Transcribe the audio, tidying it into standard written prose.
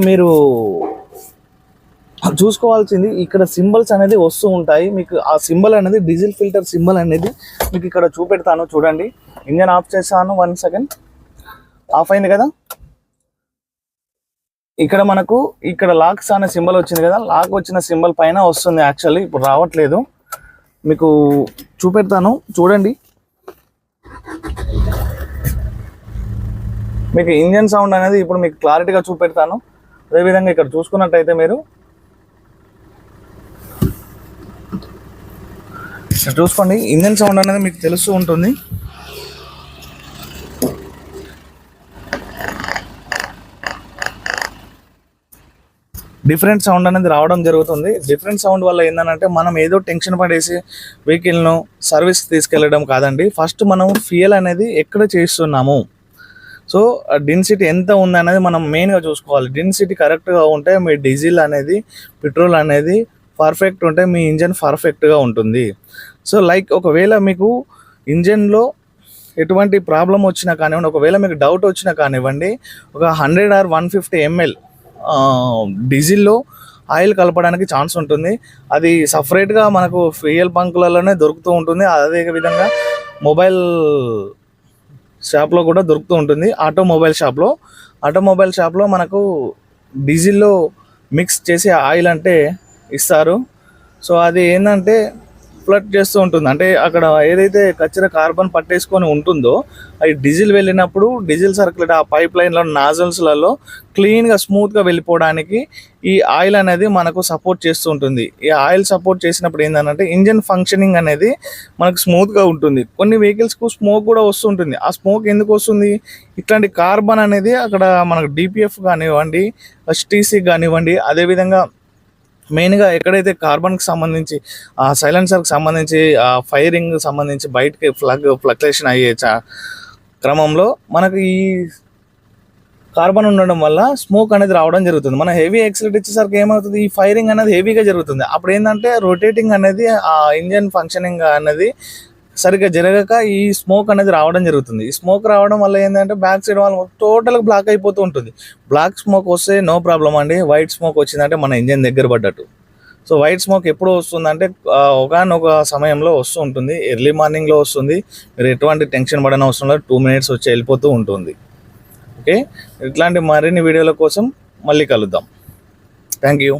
మీరు చూసుకోవాల్సింది ఇక్కడ సింబల్స్ అనేది వస్తూ ఉంటాయి. మీకు ఆ సింబల్ అనేది డీజిల్ ఫిల్టర్ సింబల్ అనేది మీకు ఇక్కడ చూపెడతాను చూడండి. ఇంజన్ ఆఫ్ చేస్తాను, 1 సెకండ్. ఆఫ్ అయింది కదా. ఇక్కడ మనకు ఇక్కడ లాక్స్ అనే సింబల్ వచ్చింది కదా, లాక్ వచ్చిన సింబల్ పైన వస్తుంది. యాక్చువల్లీ ఇప్పుడు రావట్లేదు, మీకు చూపెడతాను చూడండి. మీకు ఇంజన్ సౌండ్ అనేది ఇప్పుడు మీకు క్లారిటీగా చూపెడతాను. అదేవిధంగా ఇక్కడ చూసుకున్నట్టయితే మీరు చూసుకోండి, ఇంజన్ సౌండ్ అనేది మీకు తెలుస్తూ ఉంటుంది. డిఫరెంట్ సౌండ్ అనేది రావడం జరుగుతుంది. డిఫరెంట్ సౌండ్ వల్ల ఏంటంటే మనం ఏదో టెన్షన్ పడేసి వెహికల్ను సర్వీస్ తీసుకెళ్ళడం కాదండి. ఫస్ట్ మనం ఫ్యూయల్ అనేది ఎక్కడ చేస్తున్నాము, సో డెన్సిటీ ఎంత ఉందనేది మనం మెయిన్గా చూసుకోవాలి. డెన్సిటీ కరెక్ట్గా ఉంటే మీ డీజిల్ అనేది, పెట్రోల్ అనేది పర్ఫెక్ట్ ఉంటే మీ ఇంజన్ పర్ఫెక్ట్గా ఉంటుంది. సో లైక్ ఒకవేళ మీకు ఇంజన్లో ఎటువంటి ప్రాబ్లం వచ్చినా కానివ్వండి, ఒకవేళ మీకు డౌట్ వచ్చినా కానివ్వండి, ఒక 100 or 150 ml డీజిల్లో ఆయిల్ కలపడానికి ఛాన్స్ ఉంటుంది. అది సపరేట్గా మనకు ఫ్యూయల్ బంకులలోనే దొరుకుతూ ఉంటుంది. అదేవిధంగా మొబైల్ షాప్లో కూడా దొరుకుతూ ఉంటుంది. ఆటోమొబైల్ షాప్లో మనకు డీజిల్లో మిక్స్ చేసి ఆయిల్ అంటే ఇస్తారు. సో అది ఏంటంటే ఫ్లడ్ చేస్తూ ఉంటుంది. అంటే అక్కడ ఏదైతే కచ్చర కార్బన్ పట్టేసుకొని ఉంటుందో అది డీజిల్ వెళ్ళినప్పుడు డీజిల్ సర్క్యులేట్ ఆ పైప్ లైన్లో నాజల్స్లలో క్లీన్గా స్మూత్గా వెళ్ళిపోవడానికి ఈ ఆయిల్ అనేది మనకు సపోర్ట్ చేస్తూ ఉంటుంది. ఈ ఆయిల్ సపోర్ట్ చేసినప్పుడు ఏంటంటే ఇంజన్ ఫంక్షనింగ్ అనేది మనకు స్మూత్గా ఉంటుంది. కొన్ని వెహికల్స్కు స్మోక్ కూడా వస్తుంటుంది. ఆ స్మోక్ ఎందుకు వస్తుంది, ఇట్లాంటి కార్బన్ అనేది అక్కడ మనకు డిపిఎఫ్ కానివ్వండి, ఎస్టీసీ కానివ్వండి, అదేవిధంగా మెయిన్గా ఎక్కడైతే కార్బన్కి సంబంధించి ఆ సైలెన్సర్కి సంబంధించి ఆ ఫైరింగ్ సంబంధించి బయటకి ఫ్లక్చుయేషన్ అయ్యే క్రమంలో మనకు ఈ కార్బన్ ఉండడం వల్ల స్మోక్ అనేది రావడం జరుగుతుంది. మన హెవీ యాక్సిలేట్ ఇచ్చేసరికి ఏమవుతుంది, ఈ ఫైరింగ్ అనేది హెవీగా జరుగుతుంది. అప్పుడు ఏంటంటే రొటేటింగ్ అనేది ఆ ఇంజన్ ఫంక్షనింగ్ అనేది సరిగ్గా జరగక ఈ స్మోక్ అనేది రావడం జరుగుతుంది. ఈ స్మోక్ రావడం వల్ల ఏంటంటే బ్యాక్ సైడ్ వాళ్ళు టోటల్గా బ్లాక్ అయిపోతూ ఉంటుంది. బ్లాక్ స్మోక్ వస్తే నో ప్రాబ్లం అండి. వైట్ స్మోక్ వచ్చిందంటే మన ఇంజన్ దగ్గర పడ్డట్టు. సో వైట్ స్మోక్ ఎప్పుడు వస్తుందంటే ఒకనొక సమయంలో వస్తూ ఉంటుంది. ఎర్లీ మార్నింగ్లో వస్తుంది. మీరు ఎటువంటి టెన్షన్ పడని అవసరం లేదు, 2 minutes వచ్చి వెళ్ళిపోతూ ఉంటుంది. ఓకే, ఇట్లాంటి మరిన్ని వీడియోల కోసం మళ్ళీ కలుద్దాం. Thank you.